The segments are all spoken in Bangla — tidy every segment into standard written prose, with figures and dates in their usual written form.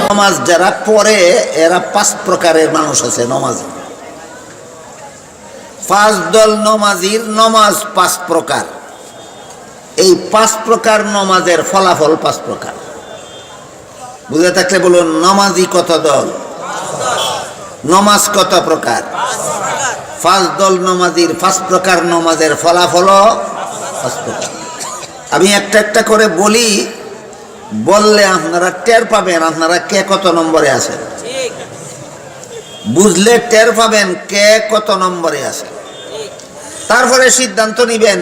নামাজ যারা পড়ে এরা পাঁচ প্রকারের মানুষ আছে। নমাজ পাঁচ দল নমাজির নমাজ পাঁচ প্রকার। এই পাঁচ প্রকার নমাজের ফলাফল পাঁচ প্রকার। বুঝে থাকলে বলুন, নমাজি কত দল, নমাজ কত প্রকার। পাঁচ দল নমাজির পাঁচ প্রকার নমাজের ফলাফল পাঁচ প্রকার। আমি একটা একটা করে বলি, বললে আপনারা টের পাবেন আপনারা কে কত নম্বরে আছেন। বুঝলে টের পাবেন কে কত নম্বরে আছে। তারপরে সিদ্ধান্ত নিবেন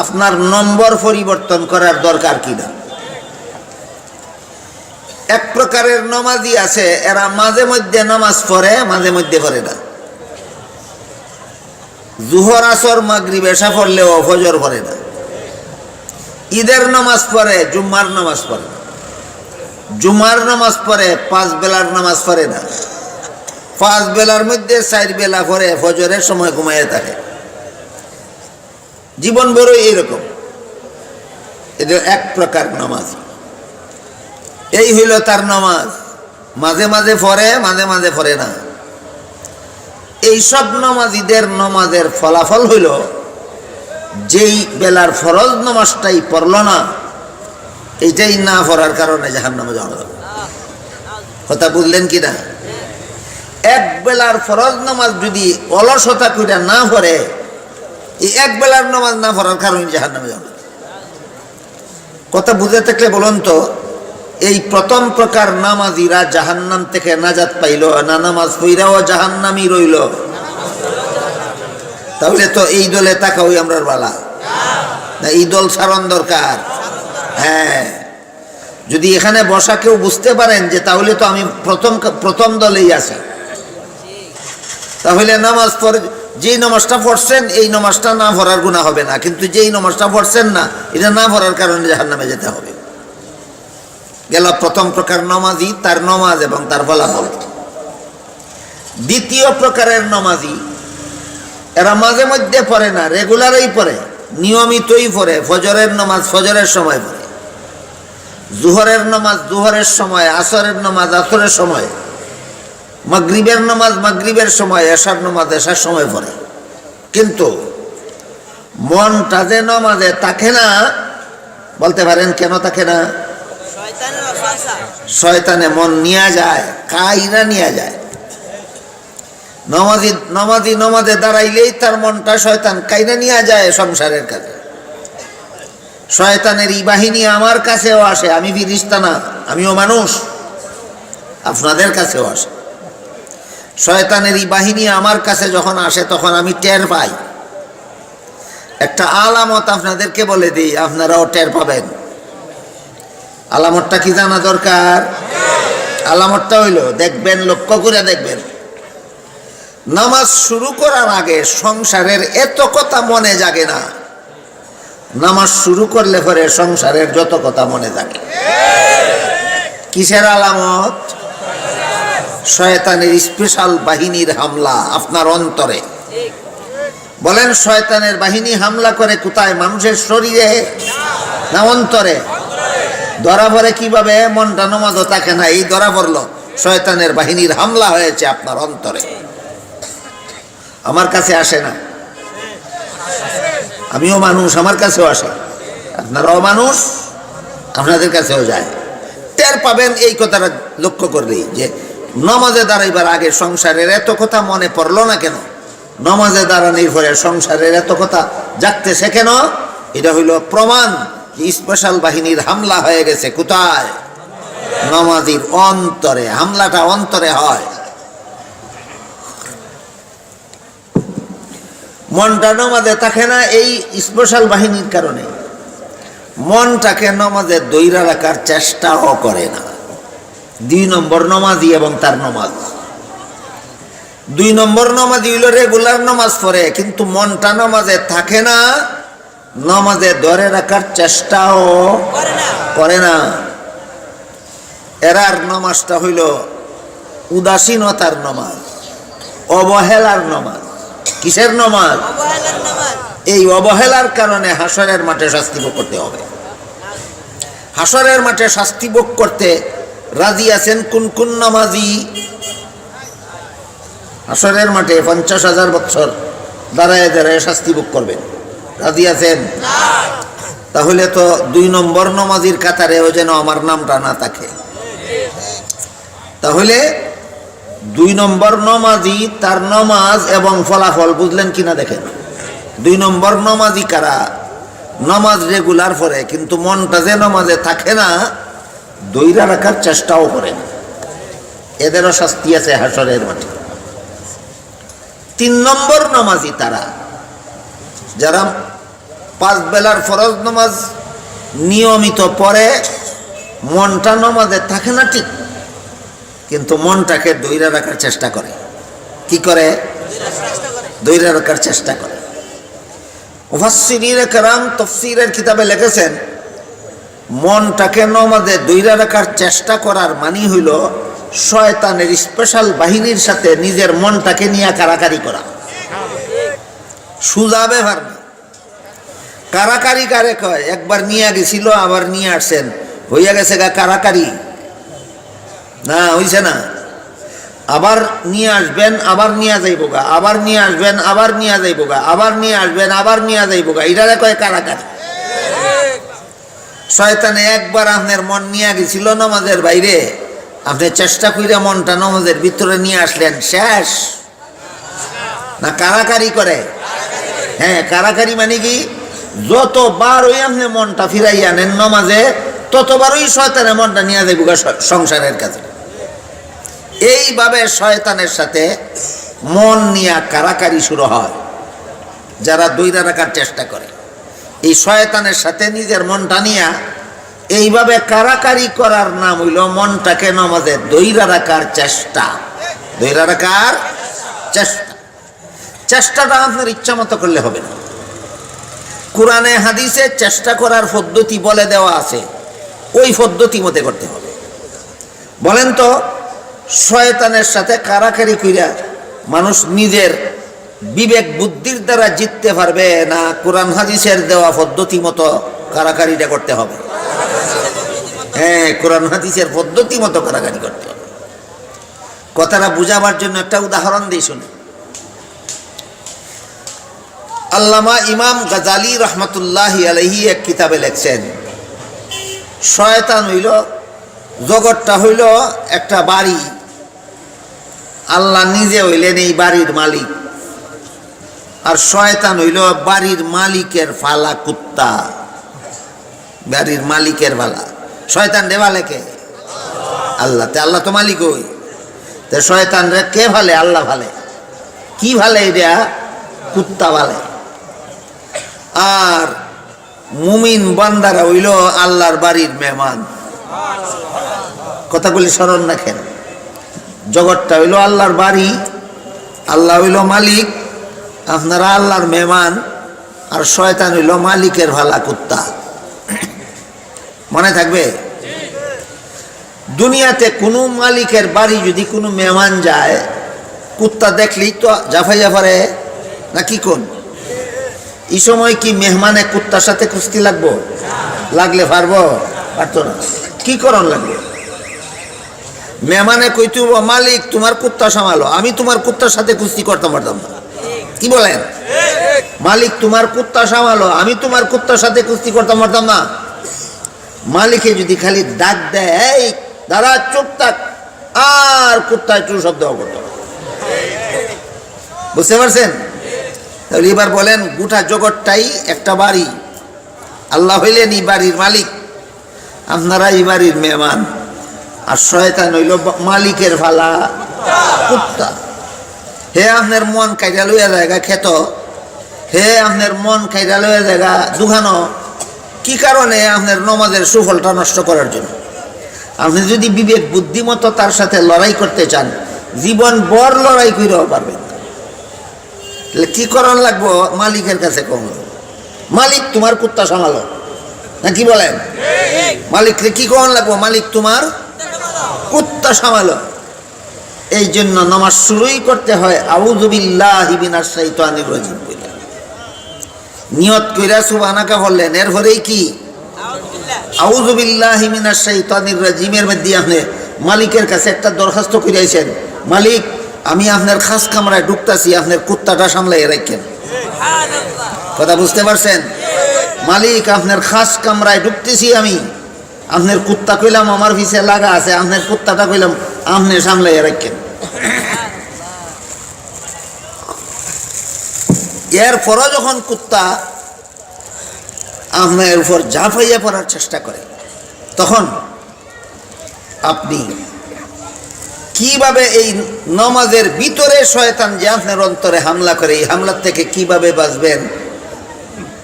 আপনার নম্বর পরিবর্তন করার দরকার কিনা। এক প্রকারের নমাজি আছে, এরা মাঝে মধ্যে নামাজ পড়ে, মাঝে মধ্যে পড়ে না। জুহর আসর মাগরিব এশা পড়লেও ফজর পড়ে না। ঈদের নামাজ পড়ে, জুম্মার নামাজ পড়ে না। জুমার নামাজ পড়ে, পাঁচ বেলার নামাজ পড়ে না। পাঁচ বেলার মধ্যে চার বেলা পড়ে, ফজরের সময় ঘুমাইয়ে থাকে। জীবন বড় এইরকম। এটা এক প্রকার নামাজ। এই হইল তার নামাজ, মাঝে মাঝে পড়ে, মাঝে মাঝে পড়ে না। এই সব নামাজিদের নামাজের ফলাফল হইল, যেই বেলার ফরজ নামাজটাই পড়ল না, এইটাই না পড়ার কারণে জাহান্নামে যাওয়া যাবে। কথা বুঝলেন কি না? এক বেলার ফরজ নামাজ যদি অলসতা কইরা না পড়ে, এই এক বেলার নামাজ না পড়ার কারণে জাহান্নামে যাবে। কথা বুঝে থাকলে বলুন তো, এই প্রথম প্রকার নামাজিরা জাহান্নাম থেকে নাজাত পাইল না নামাজ পইরাও জাহান্নামই রইল? তাহলে তো এই দলে তাকাও আমরা বালা না, এই দল সারণ দরকার। হ্যাঁ, যদি এখানে বসা কেউ বুঝতে পারেন যে তাহলে তো আমি প্রথম দলেই আছি, তাহলে নামাজ পড়ে যেই নামাজটা পড়ছেন এই নামাজটা না পড়ার গুনাহ হবে না, কিন্তু যেই নামাজটা পড়ছেন না এটা না পড়ার কারণে জাহান্নামে যেতে হবে। গেল প্রথম প্রকার নামাজি, তার নামাজ এবং তার ফলাফল। দ্বিতীয় প্রকারের নামাজি, এরা মাঝে মধ্যে পড়ে না, রেগুলারই পড়ে, নিয়মিতই পড়ে। ফজরের নামাজ ফজরের সময় পড়ে, জুহরের নামাজ জুহরের সময়, আসরের নামাজ আসরের সময়, মাগরিবের নামাজ মাগরিবের সময়, এশার নামাজ এশার সময় পড়ে। কিন্তু মনটা যে নামাজে থাকে না, বলতে পারেন কেন থাকে না? শয়তানে মন নিয়ে যায়, কাইরা নিয়ে যায়। নমাজে দাঁড়াইলেই তার মনটা শয়তান কাইরা নিয়ে যায় সংসারের কাছে। শয়তানের এই বাহিনী আমার কাছেও আসে। আমি ফিরিস্তা না, আমিও মানুষ, আপনাদের কাছেও আসে। শয়তানের এই বাহিনী আমার কাছে যখন আসে তখন আমি টের পাই। একটা আলামত আপনাদেরকে বলে দিই, আপনারাও টের পাবেন। আলামতটা কি জানা দরকার? আলামতটা হইল, দেখবেন, লক্ষ্য করে দেখবেন, নামাজ শুরু করার আগে সংসারের এত কথা মনে জাগে না, নামাজ শুরু করলে পরে সংসারের যত কথা মনে জাগে। কিসের আলামত? শয়তানের স্পেশাল বাহিনীর হামলা আপনার অন্তরে। বলেন, শয়তানের বাহিনী হামলা করে কোথায়? মানুষের শরীরে না অন্তরে? ধরা পড়ে কিভাবে? মনটা নামাজও থাকে না, এই ধরা পড়লো শয়তানের বাহিনীর হামলা হয়েছে আপনার অন্তরে। আমার কাছে আসে না, আমিও মানুষ, আমার কাছেও আসে, আপনারাও মানুষ, আপনাদের কাছেও যায়। টের পাবেন এই কথাটা লক্ষ্য করলেই, যে নামাজে দাঁড়াইবার আগে সংসারের এত কথা মনে পড়লো না কেন? নামাজে দাঁড়ানোর পরে সংসারের এত কথা জাগতেছে কেন? এটা হইল প্রমাণ স্পেশাল বাহিনীর হামলা হয়ে গেছে। কোথায়? নামাজির অন্তরে। হামলাটা অন্তরে হয়। মনটা নামাজে থাকে না এই স্পেশাল বাহিনীর কারণে। মনটাকে নামাজে দইরা রাখার চেষ্টাও করে না। 2 নম্বর নামাজি এবং তার নামাজ। 2 নম্বর নামাজি হইল রেগুলার নামাজ পড়ে, কিন্তু মনটা নামাজে থাকে না, নামাজে ধরে রাখার চেষ্টাও করে না। এরার নামাজটা হইল উদাসীনতার নামাজ, অবহেলার নামাজ। কিসের নামাজ? এই অবহেলার কারণে হাসরের মাঠে শাস্তি ভোগ করতে হবে। হাসরের মাঠে শাস্তি ভোগ করতে রাজি আছেন কোন কোন নামাজি? হাসরের মাঠে 50,000 বছর দাঁড়ায় দাঁড়ায় শাস্তি ভোগ করবেন, রাজি আছেন? তাহলে তো 2 নম্বর নামাজির কাতারেও যেন আমার নামটা না থাকে। তাহলে 2 নম্বর নামাজি, তার নামাজ এবং ফলাফল বুঝলেন কিনা দেখেন। 2 নম্বর নামাজি কারা? নামাজ রেগুলার পড়ে কিন্তু মনটা যে নামাজে থাকে না, দইরা রাখার চেষ্টাও করে না, এদেরও শাস্তি আছে হাসরের মাঠে। 3 নম্বর নামাজি তারা যারা 5 বেলার ফরজ নামাজ নিয়মিত পড়ে, মনটা নামাজে থাকে না ঠিক, কিন্তু মনটাকে দইরা রাখার চেষ্টা করে। কি করে? দইরা রাখার চেষ্টা করে। মুফাসসিরিনে কেরাম তাফসীরের কিতাবে লিখেছেন, মনটাকে নামাজে দইরা রাখার চেষ্টা করার মানে হইল শয়তানের স্পেশাল বাহিনীর সাথে নিজের মনটাকে নিয়ে কারাকারি করা। সুজা ব্যবহার না। কারাকারি কারে কয়? একবার নিয়ে গেছিল, আবার নিয়ে আসছেন, হইয়া গেছে গা কারাকারি। না, হইছে না। আবার নিয়ে আসবেন, আবার নিয়ে যাইব গা, আবার নিয়ে আসবেন, আবার নিয়ে যাইব গা, আবার নিয়ে আসবেন, আবার নিয়ে যাইব গা, এটারে কয় কারাকারি। শয়তানে একবার আপনার মন নিয়ে গেছিল নামাজের বাইরে, আপনি চেষ্টা করে মনটা নামাজের ভিতরে নিয়ে আসলেন, শেষ না? কারাকারি করে। হ্যাঁ, কারাকারি মানে কি? যতবার ওই আপনি মনটা ফিরাই আনেন নামাজে, ততবারই শয়তানের মনটা নিয়ে যাইব গা সংসারের কাছে। এইভাবে শয়তানের সাথে মন নিয়ে কারাকারি শুরু হয় যারা দইরা রাখার চেষ্টা করে। এই শয়তানের সাথে নিজের মনটা নিয়ে এইভাবে কারাকারি করার নাম হইল মনটাকে নামাজে দইরা রাখার চেষ্টা। দইরা রাখার চেষ্টা। চেষ্টাটা আপনার ইচ্ছা মতো করলে হবে না। কোরআনে হাদিসে চেষ্টা করার পদ্ধতি বলে দেওয়া আছে, ওই পদ্ধতি মতে করতে হবে। বলেন তো, শয়তানের সাথে কারাকারি কইরা মানুষ নিজের বিবেক বুদ্ধির দ্বারা জিততে পারবে না কোরআন হাদিসের দেওয়া পদ্ধতি মতো কারাকারিটা করতে হবে? হ্যাঁ, কোরআন হাদিসের পদ্ধতি মতো কারাকারি করতে হবে। কথাটা বুঝাবার জন্য একটা উদাহরণ দিই, শুনে। আল্লামা ইমাম গাজালি রহমতুল্লাহি আলাইহি এক কিতাবে লেখছেন, শয়তান হইল, জগৎটা হইল একটা বাড়ি, আল্লাহ নিজে হইলেন এই বাড়ির মালিক, আর শয়তান হইল বাড়ির মালিকের ফালা কুত্তা। বাড়ির মালিকের ফালা। শয়তান রে ভালে কে? আল্লাহ। তে আল্লাহ তো মালিক হই, তে শয়তান রে কে ভালে? আল্লাহ ভালে। কি ভালে? এটা কুত্তা ভালে। আর মুমিন বান্দারা হইল আল্লাহর বাড়ির মেহমান। কথাগুলি স্মরণ রাখেন। জগৎটা হইল আল্লাহর বাড়ি, আল্লাহ হইল মালিক, আপনারা আল্লাহর মেহমান, আর শয়তান হইল মালিকের ভালা কুত্তা। মনে থাকবে? দুনিয়াতে কোনো মালিকের বাড়ি যদি কোনো মেহমান যায়, কুত্তা দেখলেই তো জাফাই জাফারে না? কি কোন এই সময় কি মেহমানে কুত্তার সাথে কুস্তি লাগবো? লাগলে পারবো? পারতো না। কি করণ লাগবে? মেহমানে কইতো, মালিক তোমার কুত্তা সামালো, আমি তোমার কুত্তার সাথে কুস্তি করতাম পারতাম না। কি বলেন? মালিক তোমার কুত্তা সামালো, আমি তোমার কুত্তার সাথে কুস্তি করতাম পারতাম না। মালিকে যদি খালি ডাক দেয়, এই দাঁড়া, চুপ থাক, আর কুত্তা একটু শব্দ করতো। বুঝতে পারছেন? তাহলে এবার বলেন, গোটা জগৎটাই একটা বাড়ি, আল্লাহ হইলেন এই বাড়ির মালিক, আপনারা এই বাড়ির মেহমান, আর শয়তান হইল মালিকের ফালা কুত্তা। হে আপনার মন কাইরা লইয়া জায়গা খেত, হে আপনার মন কাইরা লইয়া জায়গা দুখানো। কি কারণে? আপনার নমাজের সুফলটা নষ্ট করার জন্য। আপনি যদি বিবেক বুদ্ধিমতো তার সাথে লড়াই করতে চান, জীবন বর লড়াই করেও পারবেন। তাহলে কি করণ লাগবো? মালিকের কাছে কম, মালিক তোমার কুত্তা সামালো, না কি বলেন? মালিককে কি করণ লাগবো? মালিক তোমার কুত্তা সামালো। এই জন্য নামাজ শুরুই করতে হয় আউযু বিল্লাহি মিনাশ শাইতানির রাজিম বলে। নিয়ত কইরা সুবহানাকা বললেন, এরপরেই কি আউযু বিল্লাহি মিনাশ শাইতানির রাজিমের মধ্যে আপনি মালিকের কাছে একটা দরখাস্ত করিয়াছেন, মালিক আমি আপনার খাস কামরায় ঢুকতাছি, আপনার কুত্তাটা সামলাই রাখেন। কথা বুঝতে পারছেন? মালিক আপনার খাস কামরায় ঢুকতেছি আমি, আপনার কুত্তা কইলাম আমার পিছে লাগা আছে, আপনার কুত্তাটা কইলাম আপনি সামলাই রাখেন। এরপরও যখন কুত্তা আপনার উপর ঝাঁপাইয়া পড়ার চেষ্টা করে, তখন আপনি কিভাবে এই নামাজের ভিতরে শয়তান যে আপনার অন্তরে হামলা করে, এই হামলার থেকে কিভাবে বাঁচবেন?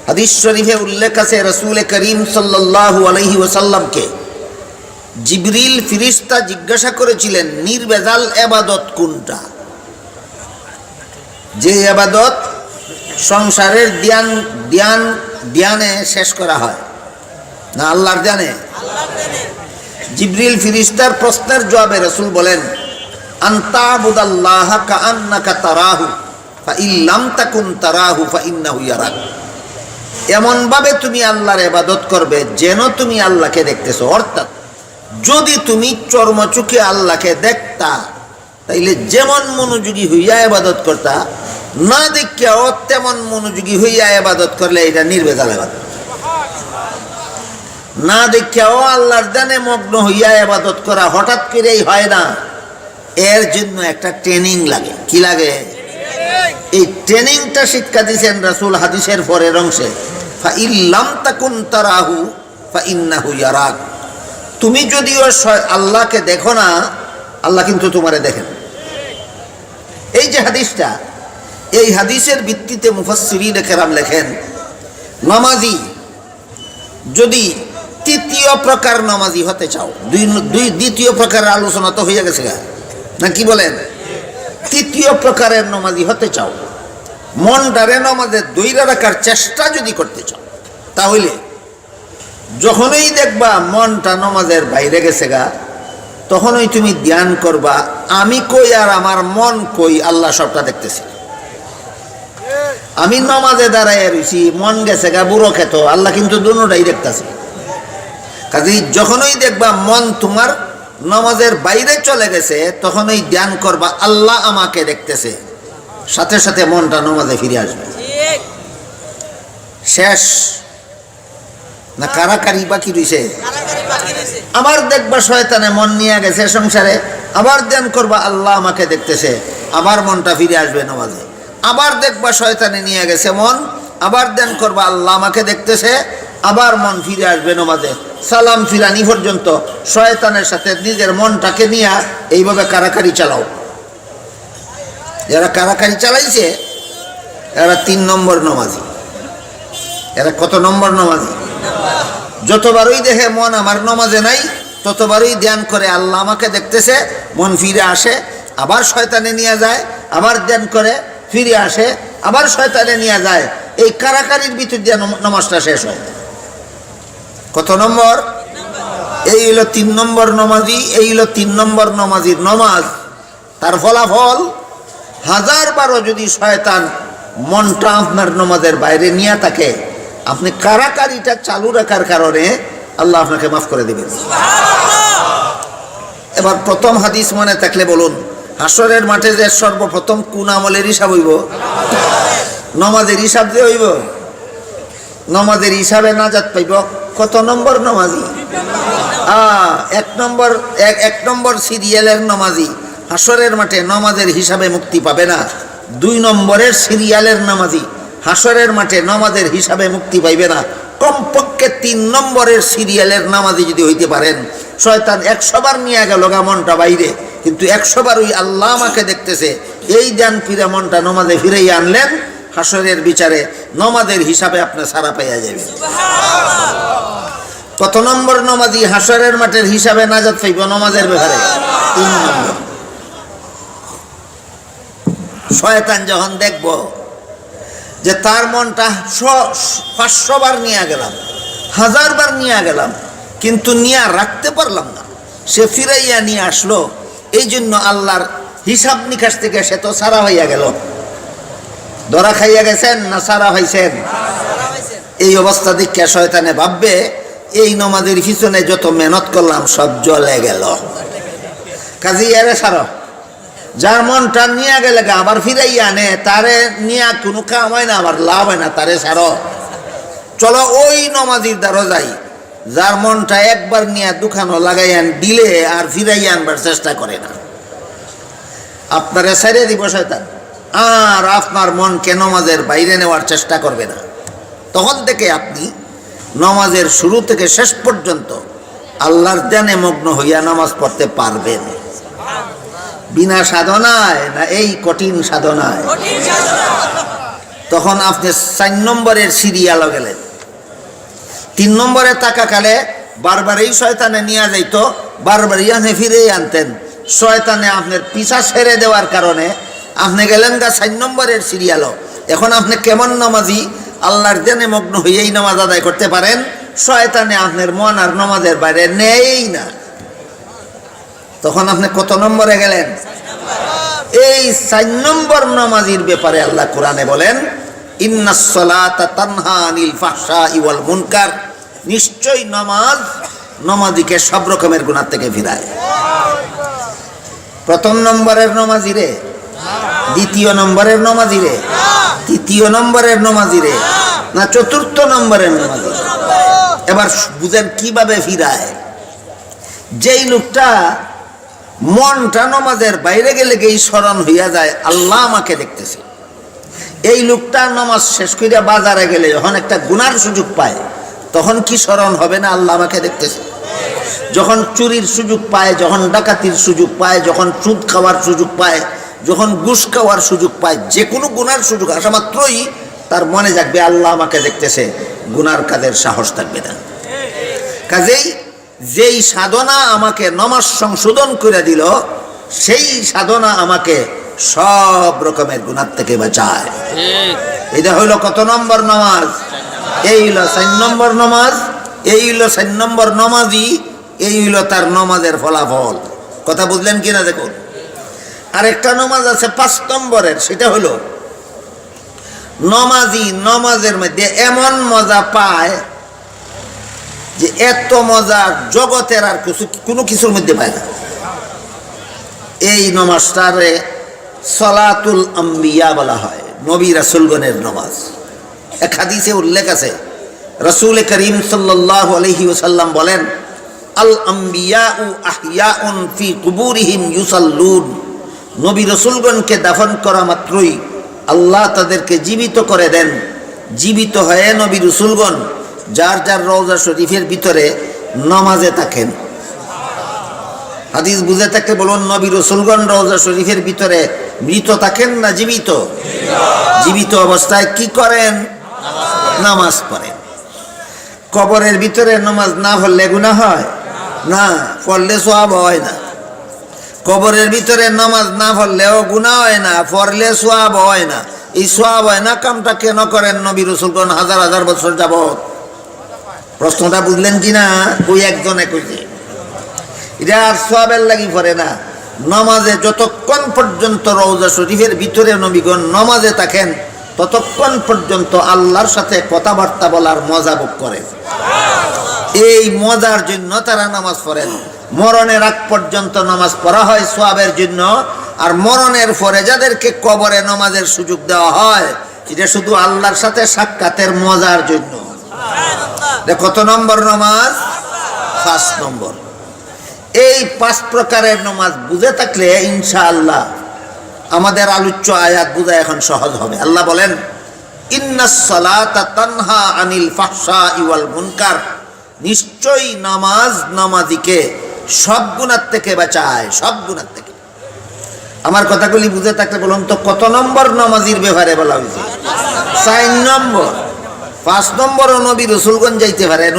হাদিস শরীফে উল্লেখ আছে, রাসূল করিম সাল্লাল্লাহু আলাইহি ওয়াসাল্লামকে জিবরিল ফেরেশতা জিজ্ঞাসা করেছিলেন নির্ভেজাল ইবাদত কোনটা, যে ইবাদত সংসারের ধ্যানে শেষ করা হয় না আল্লাহর ধ্যানে? জিবরিল ফেরেশতার প্রশ্নের জবাবে রাসূল বলেন আনতাবুদাল্লাহা কাআন্নাকা তারাহু ফাইন লাম তাকুন তারাহু ফাইন্নাহু ইয়ারাক। এমন ভাবে তুমি আল্লাহর ইবাদত করবে যেন তুমি আল্লাহকে দেখতেছো। অর্থাৎ যদি তুমি চর্মচোখে আল্লাহকে দেখতা তাইলে যেমন মনোযোগী হইয়া ইবাদত করতা, না দেখিয়াও তেমন মনোযোগী হইয়া ইবাদত করলে এটা নির্ভেজাল ইবাদত। না দেখিয়াও আল্লাহর ধ্যানে মগ্ন হইয়া ইবাদত করা হঠাৎ করেই হয় না, এর জন্য একটা ট্রেনিং লাগে। কি লাগে? এই ট্রেনিংটা শিক্ষা দিয়েছেন রাসূল হাদিসের পরের অংশে, ফাইন লাম তাকুন তারাহু ফাইন্নাহু ইয়ারাক। তুমি যদিও আল্লাহকে দেখো না, আল্লাহ কিন্তু তোমারে দেখেন। এই যে হাদিসটা, এই হাদিসের ভিত্তিতে মুফাসসিরিন কেরাম লেখেন, নামাজি যদি তৃতীয় প্রকার নামাজি হতে চাও, দ্বিতীয় প্রকারের আলোচনা তো হয়ে গেছে না, কি বলেন? তৃতীয় প্রকারের নামাজি হতে চাও, মনটারে নামাজে দইরা রাখার চেষ্টা যদি করতে চাও, তাহলে যখনই দেখবা মনটা নামাজের বাইরে গেছে গা, তখনই তুমি ধ্যান করবা আমি কই আর আমার মন কই, আল্লাহ সবটা দেখতেছে। আমি নামাজে দাঁড়াইয়া রয়েছি, মন গেছে গা বুড়ো খেত, আল্লাহ কিন্তু দুটোটাই দেখতেছে। কাজেই যখনই দেখবা মন তোমার নামাজের বাইরে চলে গেছে, তখনই ধ্যান করবা আল্লাহ আমাকে দেখতেছে, সাথে সাথে মনটা নামাজে ফিরে আসবে। শেষ না কারাকারি বাকি রইছে? আবার দেখবা শয়তানে মন নিয়ে গেছে সংসারে, আবার ধ্যান করবা আল্লাহ আমাকে দেখতেছে, আবার মনটা ফিরে আসবে নামাজে। আবার দেখবা শয়তানে নিয়ে গেছে মন, আবার ধ্যান করবা আল্লাহ আমাকে দেখতেছে, আবার মন ফিরে আসবে নামাজে। সালাম ফিরানি পর্যন্ত শয়তানের সাথে নিজের মনটাকে নিয়ে এইভাবে কারাকারি চালাও। যারা কারাকারি চালাইছে এরা 3 নম্বর নামাজি। এরা কত নম্বর নামাজি? যতবারই দেখে মন আমার নামাজে নাই, ততবারই ধ্যান করে আল্লাহ আমাকে দেখতেছে, মন ফিরে আসে, আবার শয়তানে নিয়ে যায়, আবার ধ্যান করে ফিরে আসে, আবার শয়তানে নিয়ে যায়। এই কারাকারির ভিতর দিয়ে নামাজটা শেষ হয়। কত নম্বর? এই হলো 3 নম্বর নামাজি। এই হলো 3 নম্বর নামাজির নামাজ। তার ফলাফল 1000বারও যদি শয়তান মনটা আপনার নামাজের বাইরে নিয়ে থাকে, আপনি কারাকারিটা চালু রাখার কারণে আল্লাহ আপনাকে মাফ করে দেবেন। এবার প্রথম হাদিস মনে থাকলে বলুন, হাসরের মাঠে যে সর্বপ্রথম কোন আমলের হিসাব হইব? নামাজের হিসাব যে হইব। নামাজের হিসাবে নাজাত পাইব কত নম্বর নামাজি? 1 নম্বর সিরিয়ালের নামাজি হাসরের মাঠে নামাজের হিসাবে মুক্তি পাবে না। 2 নম্বরের সিরিয়ালের নামাজি হাসরের মাঠে নামাজের হিসাবে মুক্তি পাইবে না। কমপক্ষে 3 নম্বরের সিরিয়ালের নামাজি যদি হইতে পারেন, শয়তান 100 বার নিয়ে গেল গা মনটা বাইরে, কিন্তু 100 বার ওই আল্লাহ আমাকে দেখতেছে এই ধ্যান ফিরে মনটা নামাজে ফিরেই আনলেন, হাসরের বিচারে নামাজের হিসাবে আপনি সারা পাইয়া যাবেন। কত নম্বর নামাজি হাসরের মাঠের হিসাবে নাজাত পাইব নামাজের ব্যাপারে? 3 নম্বর। শয়তান যখন দেখব যে তার মনটা 500 বার নিয়ে গেলাম, 1000 বার নিয়ে গেলাম, কিন্তু নিয়ে রাখতে পারলাম না, সে ফিরাইয়া নিয়ে আসলো, এই জন্য আল্লাহর হিসাব নিকাশ থেকে সে তো সারা হইয়া গেল। ধরা খাইয়া গেছেন না সারা হইছেন? এই অবস্থা দেখে শয়তানে ভাববে এই নমাজের পিছনে যত মেহনত করলাম সব জলে গেল। কাজী এরে সার, যার মনটা নিয়ে গেলে আবার ফিরাই আনে, তারে নিয়ে কোনো কাম হয় না, আবার লাভ হয় না, তারে সার। চলো ওই নমাজির দ্বারা যাই যার মনটা একবার নিয়ে দুখানো লাগাইয়ান দিলে আর ফিরাই আনবার চেষ্টা করে না। আপনারে ছেড়ে দিব শয়তান, আর আপনার মনকে নমাজের বাইরে নেওয়ার চেষ্টা করবে না। তখন থেকে আপনি নমাজের শুরু থেকে শেষ পর্যন্ত আল্লাহর ধ্যানে মগ্ন হইয়া নামাজ পড়তে পারবেন। বিনা সাধনায় না এই কঠিন সাধনায়? তখন আপনি 4 নম্বরের সিরিয়ালও গেলেন। 3 নম্বরে তাকাকালে বারবারই শয়তানে নিয়ে যাইতো, বারবারই আপনি ফিরেই আনতেন। শয়তানে আপনার পিছা ছেড়ে দেওয়ার কারণে আপনি গেলেন গা 4 নম্বরের সিরিয়ালও। এখন আপনি কেমন নামাজি আল্লাহর ধ্যানে মগ্ন হইয়াই নামাজ আদায় করতে পারেন, শয়তানে আপনার মন আর নামাজের বাইরে নেই না। তখন আপনি কত নম্বরে গেলেন? এই 4 নম্বর নামাজির ব্যাপারে আল্লাহ কোরআনে বলেন, ইন্নাস সালাতা তানহা আনিল ফাহশাই ওয়াল মুনকার, নিশ্চয় নামাজ নামাজিকে সব রকমের গুনাহ থেকে ফিরায়। প্রথম নম্বরের নামাজিরে, দ্বিতীয় নম্বরের নামাজিরে, তৃতীয় নম্বরের নামাজিরে, না চতুর্থ নম্বরের নামাজিরে? এবার বুঝেন কিভাবে ফিরায়। যেই লোকটা মনটা নামাজের বাইরে গেলে গিয়ে স্মরণ হইয়া যায় আল্লাহ আমাকে দেখতেছে, এই লোকটা নামাজ শেষ করিয়া বাজারে গেলে যখন একটা গুনার সুযোগ পায় তখন কি স্মরণ হবে না আল্লাহ আমাকে দেখতেছে? যখন চুরির সুযোগ পায়, যখন ডাকাতির সুযোগ পায়, যখন সুদ খাওয়ার সুযোগ পায়, যখন ঘুষ খাওয়ার সুযোগ পায়, যে কোনো গুনার সুযোগ আসা মাত্রই তার মনে যাবে আল্লাহ আমাকে দেখতেছে, গুনার কাজের সাহস থাকবে না। কাজেই যেই সাধনা আমাকে নামাজ সংশোধন করে দিল, সেই সাধনা আমাকে সব রকমের গুনাহ থেকে বাঁচায়। এটা হইল কত নম্বর নামাজ? এই হইল 4 নম্বর নামাজ। এই হইল 4 নম্বর নামাজি, এই হইল তার নামাজের ফলাফল। কথা বুঝলেন কিনা দেখুন। আরেকটা নামাজ আছে 5 নম্বরের, সেটা হলো নামাজি নামাজের মধ্যে এমন মজা পায় যে এত মজা জগতের আর কোনো কিছুর মধ্যে পায় না। এই নামাজটারে সালাতুল আম্বিয়া বলা হয়, নবী রাসূলগণের নামাজ। এক হাদিসে উল্লেখ আছে, রাসূল করিম সাল্লাল্লাহু আলাইহি ওয়াসাল্লাম বলেন, আল আম্বিয়াউ আহইয়াউন ফি কুবুরিহিম ইউসাল্লুন। নবী রাসূলগণকে দাফন করা মাত্রই আল্লাহ তাদেরকে জীবিত করে দেন। জীবিত হয়ে নবী রাসূলগণ যার যার রওজা শরীফের ভিতরে নামাজে থাকেন। হাদিস বুঝে থাকতে বলুন, নবী রাসূলগণ রওজা শরীফের ভিতরে মৃত থাকেন না জীবিত? জীবিত অবস্থায় কি করেন? নামাজ পড়েন। কবরের ভিতরে নামাজ না পড়লে গুনাহ হয় না, পড়লে সওয়াব হয় না। কবরের ভিতরে নামাজ না পড়লেও গুনাহ হয় না, পড়লে সওয়াব হয় না। এই সওয়াব হয় না কামটা কেন করেন নবী রাসূলগণ হাজার হাজার বছর যাবত? প্রশ্নটা বুঝলেন কিনা? ওই একজনে কইছে এটা আর সওয়াবের লাগি পড়ে না, নামাজে যতক্ষণ পর্যন্ত রওজা শরীফের ভিতরে নবীগণ নামাজে থাকেন ততক্ষণ পর্যন্ত আল্লাহর সাথে কথাবার্তা বলার মজা ভোগ করেন। এই মজার জন্য তারা নামাজ পড়েন। মরণের আগ পর্যন্ত নামাজ পড়া হয় সওয়াবের জন্য, আর মরণের পরে যাদেরকে কবরে নামাজের সুযোগ দেওয়া হয় এটা শুধু আল্লাহর সাথে সাক্ষাতের মজার জন্য। কত নম্বর নামাজ? 5 নম্বর। এই 5 প্রকারের নামাজ বুঝে থাকলে ইনশাআল্লাহ আমাদের আলোচ্য আয়াত বোঝা এখন সহজ হবে। আল্লাহ বলেন, ইন্নাস সালাতা তানহা আনিল ফাহশাই ওয়াল মুনকার, নিশ্চয়ই নামাজ নামাজিকে সব গুনাহ থেকে বাঁচায়, সব গুনাহ থেকে। আমার কথাগুলি বুঝে থাকলে বলুন তো কত নম্বর নামাজির ব্যাপারে বলা হয়েছে? 4 নম্বর। 5 নম্বরও নবী রাসূলগণ যাইতে পারেন,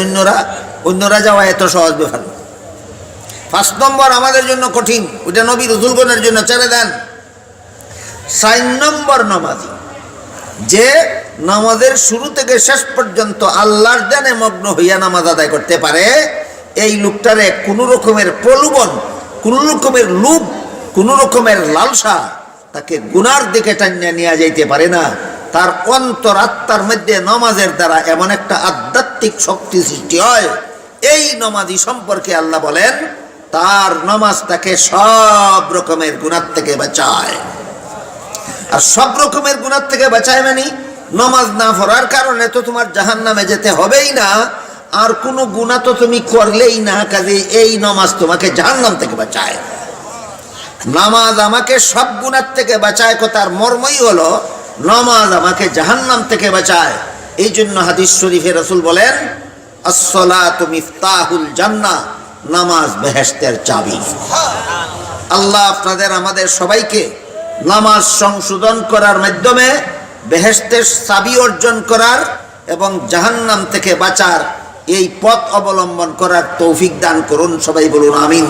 অন্যরা যাওয়া এত সহজ ব্যাপার না। 5 নম্বর আমাদের জন্য কঠিন, ওইটা নবী রাসূলগণের জন্য ছেড়ে দেন। 4 নম্বর নামাজি যে নামাজের শুরু থেকে শেষ পর্যন্ত আল্লাহর ধ্যানে মগ্ন হইয়া নামাজ আদায় করতে পারে, এই লোকটারে কোনো রকমের প্রলোভন, কোনো রকমের লোভ, কোনো রকমের লালসা তাকে গুনার দিকে টানিয়ে নিয়ে যাইতে পারে না। তার অন্তরাত্মার মধ্যে নামাজের দ্বারা এমন একটা আধ্যাত্মিক শক্তি সৃষ্টি হয় এই নামাজি সম্পর্কে আল্লাহ বলেন তার নামাজ তাকে সব রকমের গুনাহ থেকে বাঁচায়। আর সব রকমের গুনাহ থেকে বাঁচায় মানে নামাজ না পড়ার কারণে তো তোমার জাহান্নামে যেতে হবেই না, আর কোনো গুনাহ তো তুমি করলেই না, কাজে এই নামাজ তোমাকে জাহান্নাম থেকে বাঁচায়। নামাজ আমাকে সব গুনাহ থেকে বাঁচায়, কথার মর্মই হলো নামাজ আমাকে জাহান্নাম থেকে বাঁচায়। এই জন্য হাদিস শরীফে রাসূল বলেন আসসালাতু মিফতাহুল জান্নাহ, নামাজ বেহেশতের চাবি। আল্লাহ আপনাদের আমাদের সবাইকে নামাজ সংশোধন করার মাধ্যমে বেহেশতের চাবি অর্জন করার এবং জাহান্নাম থেকে বাঁচার এই পথ অবলম্বন করার তৌফিক দান করুন। সবাই বলুন আমিন।